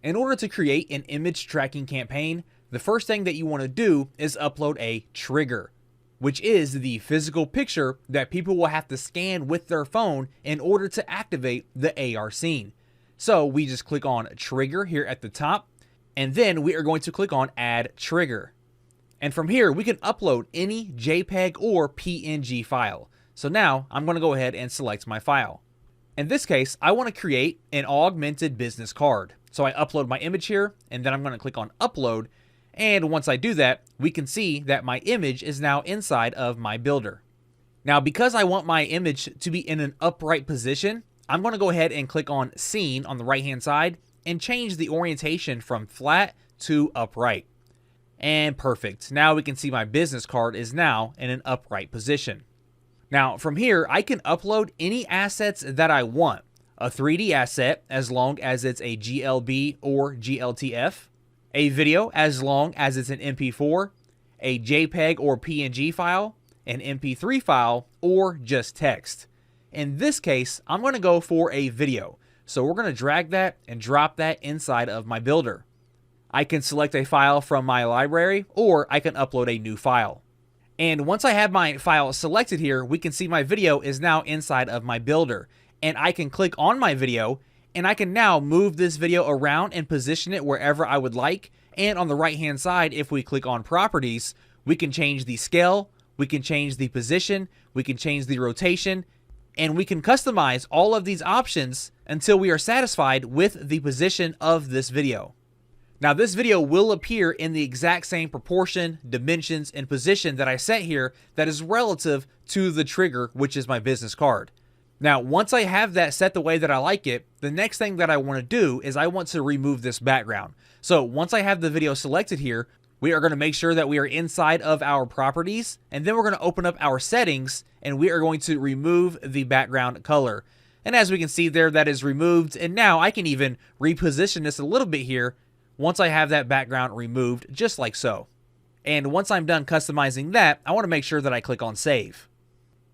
In order to create an image tracking campaign, the first thing that you want to do is upload a trigger, which is the physical picture that people will have to scan with their phone in order to activate the AR scene. So we just click on trigger here at the top, and then we are going to click on add trigger. And from here, we can upload any JPEG or PNG file. So now I'm going to go ahead and select my file. In this case, I want to create an augmented business card. So I upload my image here, and then I'm going to click on upload. And once I do that, we can see that my image is now inside of my builder. Now, because I want my image to be in an upright position, I'm going to go ahead and click on scene on the right-hand side and change the orientation from flat to upright. And perfect. Now we can see my business card is now in an upright position. Now from here, I can upload any assets that I want. A 3D asset as long as it's a GLB or GLTF. A video as long as it's an MP4. A JPEG or PNG file. An MP3 file, or just text. In this case, I'm going to go for a video. So we're going to drag that and drop that inside of my builder. I can select a file from my library, or I can upload a new file. And once I have my file selected here, we can see my video is now inside of my builder. And I can click on my video, and I can now move this video around and position it wherever I would like. And on the right-hand side, if we click on properties, we can change the scale, we can change the position, we can change the rotation, and we can customize all of these options until we are satisfied with the position of this video. Now this video will appear in the exact same proportion, dimensions, and position that I set here that is relative to the trigger, which is my business card. Now once I have that set the way that I like it, the next thing that I want to do is I want to remove this background. So once I have the video selected here, we are going to make sure that we are inside of our properties, and then we're going to open up our settings, and we are going to remove the background color. And as we can see there, that is removed, and now I can even reposition this a little bit here once I have that background removed, just like so. And once I'm done customizing that, I want to make sure that I click on save.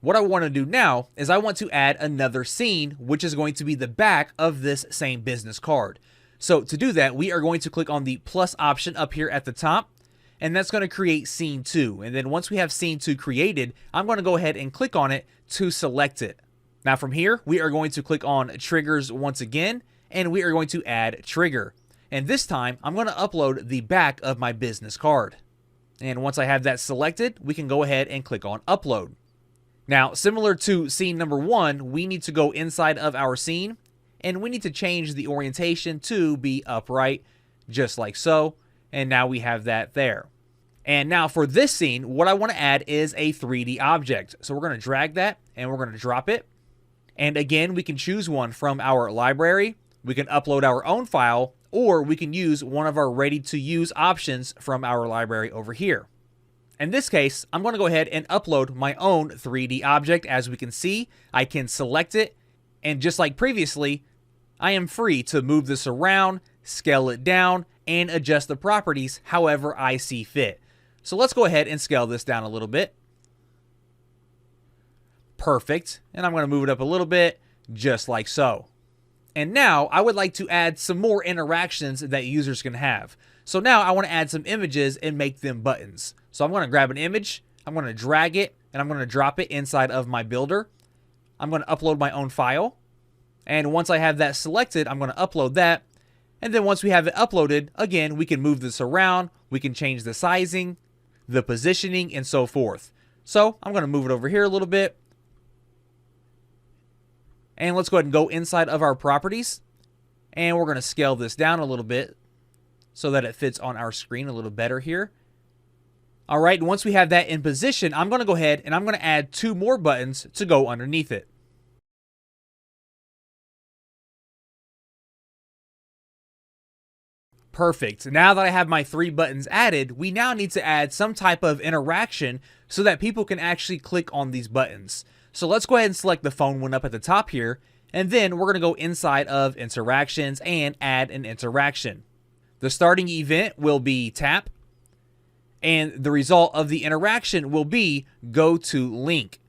What I want to do now is I want to add another scene, which is going to be the back of this same business card. So to do that, we are going to click on the plus option up here at the top, and that's going to create scene 2. And then once we have scene 2 created, I'm going to go ahead and click on it to select it. Now from here, we are going to click on triggers once again, and we are going to add trigger. And this time, I'm going to upload the back of my business card. And once I have that selected, we can go ahead and click on upload. Now, similar to scene number 1, we need to go inside of our scene, and we need to change the orientation to be upright, just like so. And now we have that there. And now for this scene, what I want to add is a 3D object. So we're going to drag that, and we're going to drop it. And again, we can choose one from our library. We can upload our own file, or we can use one of our ready-to-use options from our library over here. In this case, I'm going to go ahead and upload my own 3D object. As we can see, I can select it, and just like previously, I am free to move this around, scale it down, and adjust the properties however I see fit. So let's go ahead and scale this down a little bit. Perfect. And I'm going to move it up a little bit, just like so. And now I would like to add some more interactions that users can have. So now I want to add some images and make them buttons. So I'm going to grab an image, I'm going to drag it, and I'm going to drop it inside of my builder. I'm going to upload my own file. And once I have that selected, I'm going to upload that. And then once we have it uploaded, again, we can move this around. We can change the sizing, the positioning, and so forth. So I'm going to move it over here a little bit. And let's go ahead and go inside of our properties. And we're going to scale this down a little bit so that it fits on our screen a little better here. All right, and once we have that in position, I'm going to go ahead and I'm going to add 2 more buttons to go underneath it. Perfect. Now that I have my 3 buttons added, we now need to add some type of interaction so that people can actually click on these buttons. So let's go ahead and select the phone one up at the top here, and then we're going to go inside of interactions and add an interaction. The starting event will be tap, and the result of the interaction will be go to link.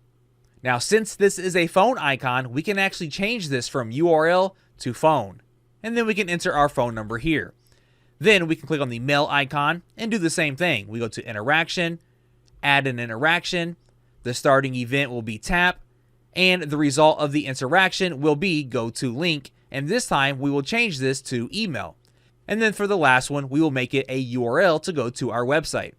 Now, since this is a phone icon, we can actually change this from URL to phone. and then we can enter our phone number here. Then we can click on the mail icon and do the same thing. We go to interaction, add an interaction, the starting event will be tap, and the result of the interaction will be go to link, and this time we will change this to email. And then for the last one, we will make it a URL to go to our website.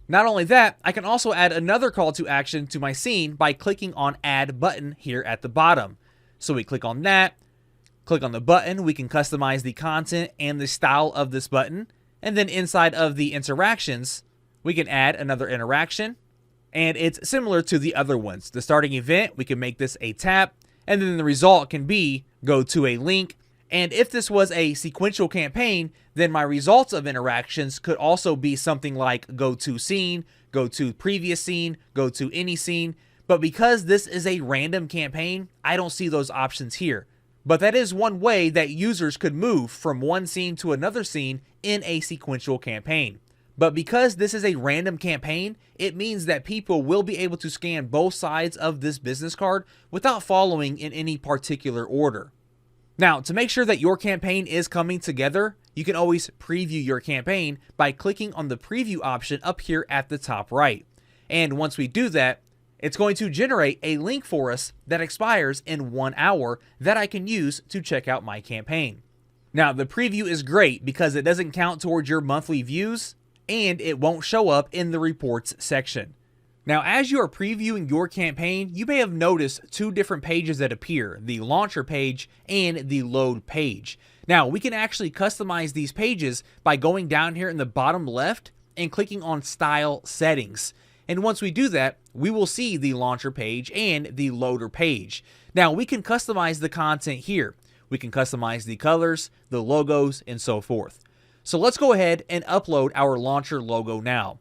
Not only that, I can also add another call to action to my scene by clicking on add button here at the bottom. So we click on that, click on the button, we can customize the content and the style of this button, and then inside of the interactions, we can add another interaction, and it's similar to the other ones. The starting event, we can make this a tap, and then the result can be go to a link. And if this was a sequential campaign, then my results of interactions could also be something like go to scene, go to previous scene, go to any scene. But because this is a random campaign, I don't see those options here. But that is one way that users could move from one scene to another scene in a sequential campaign. But because this is a random campaign, it means that people will be able to scan both sides of this business card without following in any particular order. Now, to make sure that your campaign is coming together, you can always preview your campaign by clicking on the preview option up here at the top right. And once we do that, it's going to generate a link for us that expires in 1 hour that I can use to check out my campaign. Now, the preview is great because it doesn't count towards your monthly views and it won't show up in the reports section. Now, as you are previewing your campaign, you may have noticed two different pages that appear, the launcher page and the load page. Now, we can actually customize these pages by going down here in the bottom left and clicking on style settings. And once we do that, we will see the launcher page and the loader page. Now, we can customize the content here. We can customize the colors, the logos, and so forth. So let's go ahead and upload our launcher logo now.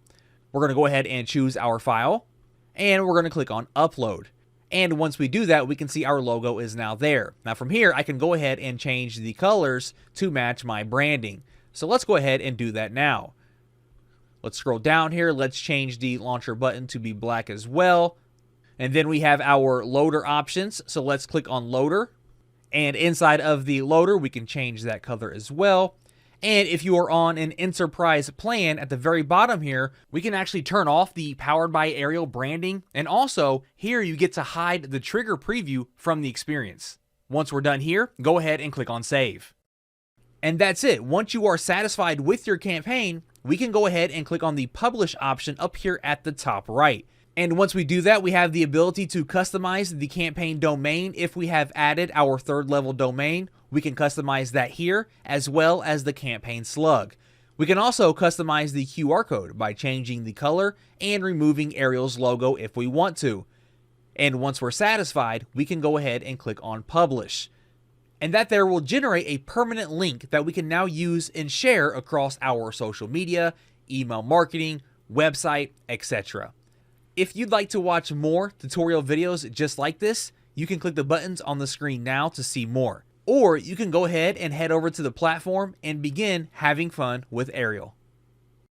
We're going to go ahead and choose our file, and we're going to click on upload. And once we do that, we can see our logo is now there. Now from here, I can go ahead and change the colors to match my branding. So let's go ahead and do that now. Let's scroll down here. Let's change the launcher button to be black as well. And then we have our loader options. So let's click on loader. And inside of the loader, we can change that color as well. And if you are on an enterprise plan at the very bottom here, we can actually turn off the Powered by Aryel branding. And also here you get to hide the trigger preview from the experience. Once we're done here, go ahead and click on save. And that's it. Once you are satisfied with your campaign, we can go ahead and click on the publish option up here at the top right. And once we do that, we have the ability to customize the campaign domain. If we have added our third level domain, we can customize that here, as well as the campaign slug. We can also customize the QR code by changing the color and removing Aryel's logo if we want to. And once we're satisfied, we can go ahead and click on publish. And that there will generate a permanent link that we can now use and share across our social media, email marketing, website, etc. If you'd like to watch more tutorial videos just like this, you can click the buttons on the screen now to see more. Or you can go ahead and head over to the platform and begin having fun with Aryel.